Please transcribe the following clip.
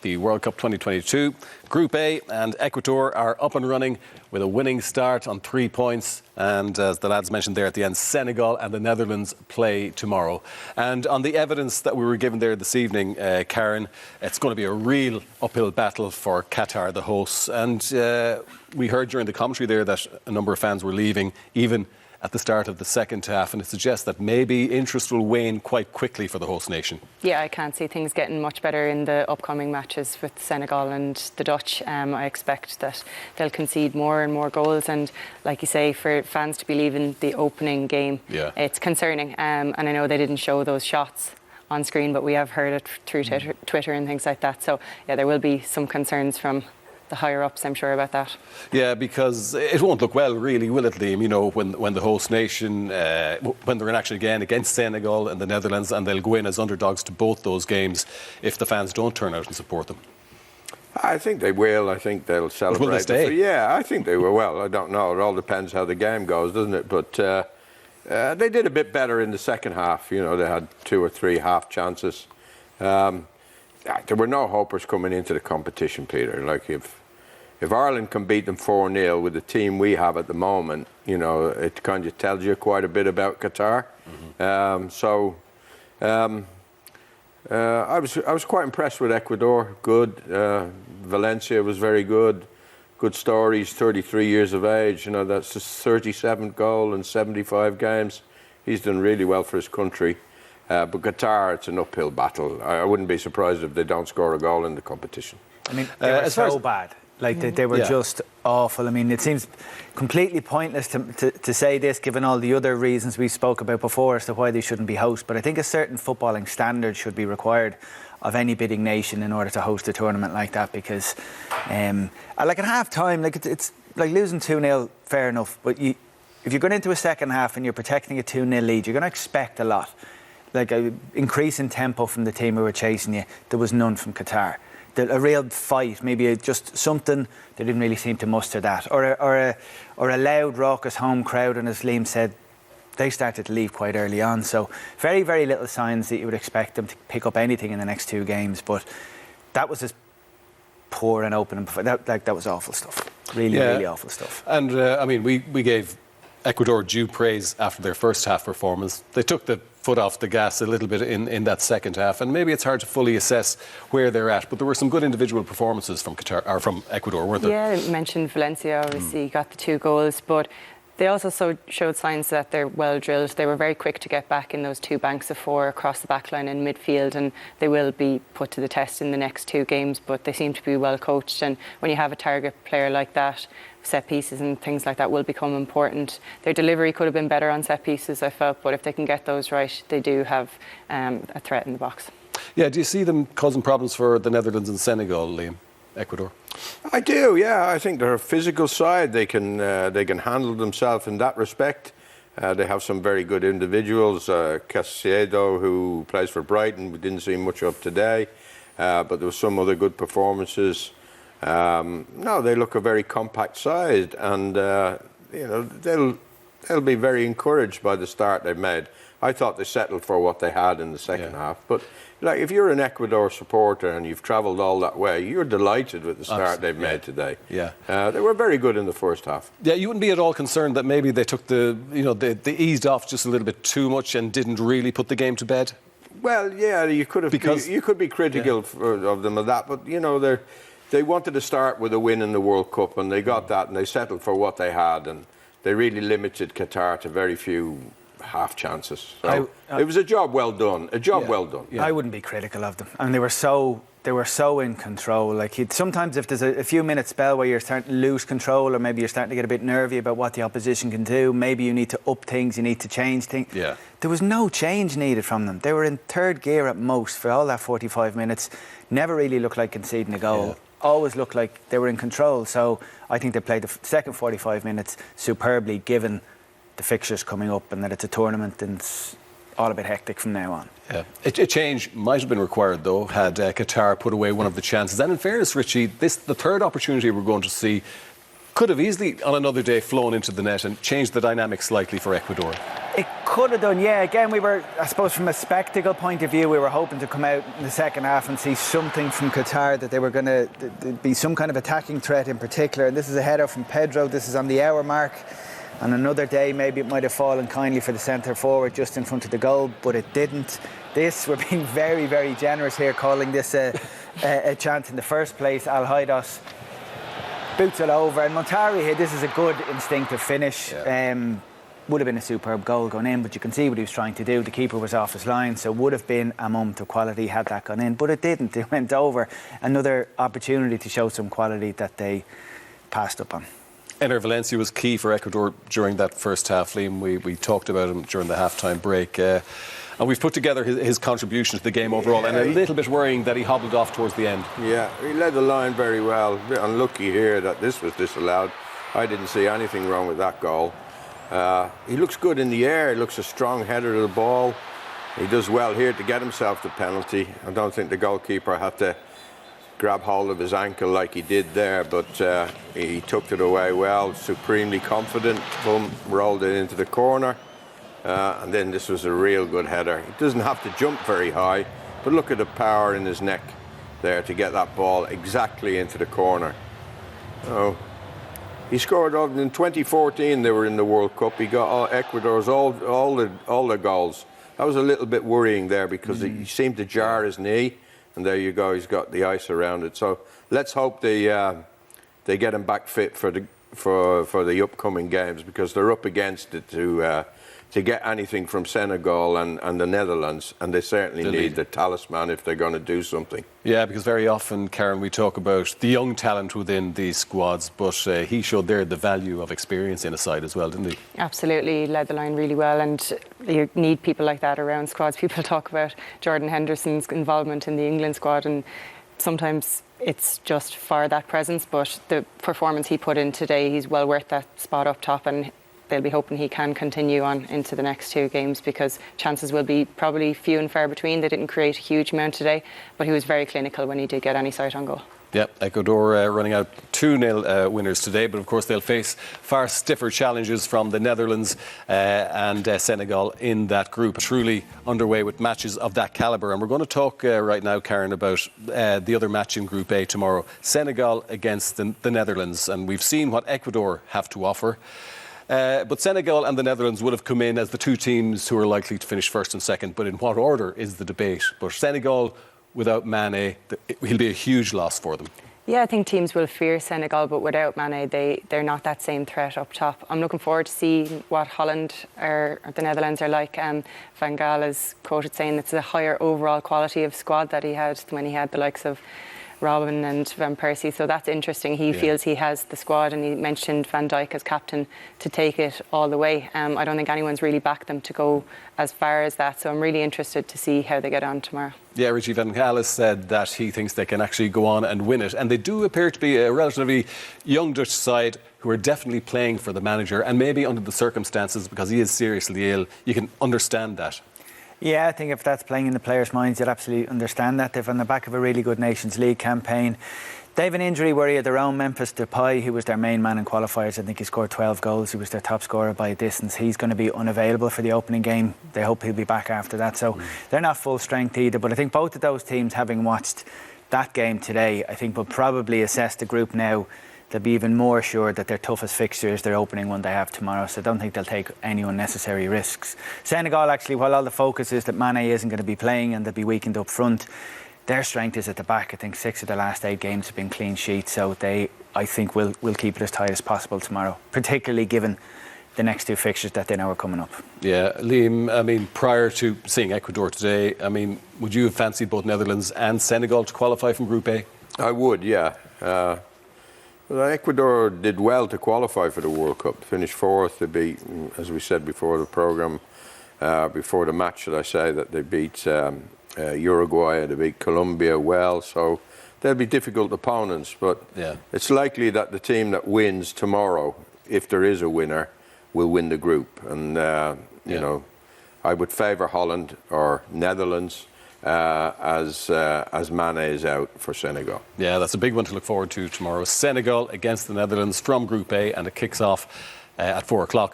the World Cup 2022. Group A and Ecuador are up and running with a winning start on 3 points. And as the lads mentioned there at the end, Senegal and the Netherlands play tomorrow. And on the evidence that we were given there this evening, Karen, it's going to be a real uphill battle for Qatar, the hosts. And we heard during the commentary there that a number of fans were leaving, even at the start of the second half, and it suggests that maybe interest will wane quite quickly for the host nation. Yeah, I can't see things getting much better in the upcoming matches with Senegal and the Dutch. I expect that they'll concede more and more goals, and like you say, for fans to be leaving the opening game, it's concerning. And I know they didn't show those shots on screen, but we have heard it through Twitter and things like that. So yeah, there will be some concerns from the higher-ups, I'm sure, about that. Yeah, because it won't look well, really, will it, Liam? You know, when the host nation, when they're in action again against Senegal and the Netherlands, and they'll go in as underdogs to both those games if the fans don't turn out and support them. I think they will. I think they'll celebrate. Will they stay? Yeah, I think they will. Well, I don't know. It all depends how the game goes, doesn't it? But they did a bit better in the second half. You know, they had 2 or 3 half chances. There were no hopers coming into the competition, Peter. Like, if Ireland can beat them 4-0 with the team we have at the moment, you know, it kind of tells you quite a bit about Qatar. I was quite impressed with Ecuador. Good. Valencia was very good. Good stories. 33 years of age. You know, that's his 37th goal in 75 games. He's done really well for his country. But Qatar, it's an uphill battle. I wouldn't be surprised if they don't score a goal in the competition. I mean, they were so bad. Like, they were just awful. I mean, it seems completely pointless to say this, given all the other reasons we spoke about before as to why they shouldn't be host. But I think a certain footballing standard should be required of any bidding nation in order to host a tournament like that. Because, like, at half-time, like, it's like losing 2-0, fair enough. But if you're going into a second half and you're protecting a 2-0 lead, you're going to expect a lot. Like an increase in tempo from the team who were chasing you. There was none from Qatar. A real fight, maybe just something, they didn't really seem to muster that. Or a loud, raucous home crowd, and as Liam said, they started to leave quite early on. So very, very little signs that you would expect them to pick up anything in the next 2 games. But that was as poor an opening. That was awful stuff. Really awful stuff. And, I mean, we gave Ecuador due praise after their first half performance. They took the foot off the gas a little bit in that second half, and maybe it's hard to fully assess where they're at, but there were some good individual performances from Qatar or from Ecuador, weren't there? Yeah, I mentioned Valencia, obviously got the 2 goals, but they also showed signs that they're well drilled. They were very quick to get back in those 2 banks of 4 across the back line in midfield, and they will be put to the test in the next 2 games, but they seem to be well coached. And when you have a target player like that, set pieces and things like that will become important. Their delivery could have been better on set pieces, I felt, but if they can get those right, they do have a threat in the box. Yeah, do you see them causing problems for the Netherlands and Senegal, Liam? Ecuador? I do, yeah. I think they're a physical side. They can handle themselves in that respect. They have some very good individuals. Caicedo, who plays for Brighton, we didn't see much of today, but there were some other good performances. No, they look a very compact side, and you know, they'll be very encouraged by the start they've made. I thought they settled for what they had in the second half, but like, if you're an Ecuador supporter and you've travelled all that way, you're delighted with the start they've made today. Yeah, they were very good in the first half. Yeah, you wouldn't be at all concerned that maybe they took they eased off just a little bit too much and didn't really put the game to bed? Well, yeah, you could be critical of them of that, but you know, they wanted to start with a win in the World Cup, and they got that, and they settled for what they had, and they really limited Qatar to very few half chances. So it was a job well done. Well done. Yeah. I wouldn't be critical of them. I mean, they were so in control. Like, sometimes if there's a few minute spell where you're starting to lose control, or maybe you're starting to get a bit nervy about what the opposition can do, maybe you need to up things, you need to change things. Yeah. There was no change needed from them. They were in 3rd gear at most for all that 45 minutes. Never really looked like conceding a goal. Yeah. Always looked like they were in control. So I think they played the second 45 minutes superbly, given the fixtures coming up and that it's a tournament and it's all a bit hectic from now on. Yeah. A change might have been required, though, had Qatar put away one of the chances. And in fairness, Richie, the 3rd opportunity we're going to see could have easily, on another day, flown into the net and changed the dynamic slightly for Ecuador. It could have done, yeah. Again, we were, I suppose, from a spectacle point of view, we were hoping to come out in the second half and see something from Qatar, that they were going to be some kind of attacking threat in particular. And this is a header from Pedro. This is on the hour mark. On another day, maybe it might have fallen kindly for the centre forward just in front of the goal, but it didn't. We're being very, very generous here, calling this a chance in the first place. Al Haidos boots it over, and Montari here, this is a good instinctive finish. Yeah. Would have been a superb goal going in, but you can see what he was trying to do. The keeper was off his line, so would have been a moment of quality had that gone in, but it didn't. It went over. Another opportunity to show some quality that they passed up on. Ener Valencia was key for Ecuador during that first half, Liam. We talked about him during the half-time break. And we've put together his contribution to the game overall, and a little bit worrying that he hobbled off towards the end. Yeah, he led the line very well. A bit unlucky here that this was disallowed. I didn't see anything wrong with that goal. He looks good in the air. He looks a strong header to the ball. He does well here to get himself the penalty. I don't think the goalkeeper had to grab hold of his ankle like he did there, but he tucked it away well, supremely confident. Boom, rolled it into the corner. And then this was a real good header. He doesn't have to jump very high, but look at the power in his neck there to get that ball exactly into the corner. Oh, he scored in 2014. They were in the World Cup. He got Ecuador's all the goals. That was a little bit worrying there because he seemed to jar his knee, and there you go. He's got the ice around it. So let's hope they get him back fit for the upcoming games, because they're up against it to get anything from Senegal and the Netherlands, and they certainly need the talisman if they're going to do something. Yeah, because very often, Karen, we talk about the young talent within these squads, but he showed there the value of experience in a side as well, didn't he? Absolutely, he led the line really well, and you need people like that around squads. People talk about Jordan Henderson's involvement in the England squad, and sometimes it's just for that presence, but the performance he put in today, he's well worth that spot up top, and they'll be hoping he can continue on into the next two games, because chances will be probably few and far between. They didn't create a huge amount today, but he was very clinical when he did get any sight on goal. Yep, Ecuador running out 2-0 winners today, but of course they'll face far stiffer challenges from the Netherlands and Senegal in that group. Truly underway with matches of that calibre, and we're going to talk right now, Karen, about the other match in Group A tomorrow, Senegal against the Netherlands, and we've seen what Ecuador have to offer. But Senegal and the Netherlands would have come in as the two teams who are likely to finish first and second, but in what order is the debate. But Senegal, without Mane, he'll be a huge loss for them. Yeah, I think teams will fear Senegal, but without Mane, they're not that same threat up top. I'm looking forward to see what Holland or the Netherlands are like. Van Gaal is quoted saying it's a higher overall quality of squad that he had when he had the likes of Robin and Van Persie, so that's interesting. He feels he has the squad, and he mentioned Van Dijk as captain to take it all the way. I don't think anyone's really backed them to go as far as that, so I'm really interested to see how they get on tomorrow. Yeah, Richie Van Gaal has said that he thinks they can actually go on and win it, and they do appear to be a relatively young Dutch side who are definitely playing for the manager, and maybe under the circumstances, because he is seriously ill, you can understand that. Yeah, I think if that's playing in the players' minds, you'd absolutely understand that. They're on the back of a really good Nations League campaign. They have an injury worry of their own. Memphis Depay, who was their main man in qualifiers, I think he scored 12 goals. He was their top scorer by a distance. He's going to be unavailable for the opening game. They hope he'll be back after that. So they're not full strength either. But I think both of those teams, having watched that game today, I think will probably assess the group now. They'll be even more assured that their toughest fixture is their opening one they have tomorrow, so I don't think they'll take any unnecessary risks. Senegal, actually, while all the focus is that Mane isn't going to be playing and they'll be weakened up front, their strength is at the back. I think 6 of the last 8 games have been clean sheets, so they, I think, will keep it as tight as possible tomorrow, particularly given the next 2 fixtures that they know are coming up. Yeah, Liam, I mean, prior to seeing Ecuador today, I mean, would you have fancied both Netherlands and Senegal to qualify from Group A? I would, yeah. Well, Ecuador did well to qualify for the World Cup. Finished 4th. They beat, as we said before the programme, before the match, should I say, that they beat Uruguay, they beat Colombia well. So they'll be difficult opponents. But it's likely that the team that wins tomorrow, if there is a winner, will win the group. And, you know, I would favour Holland or Netherlands. as Mane is out for Senegal. Yeah, that's a big one to look forward to tomorrow. Senegal against the Netherlands from Group A, and it kicks off at 4 o'clock.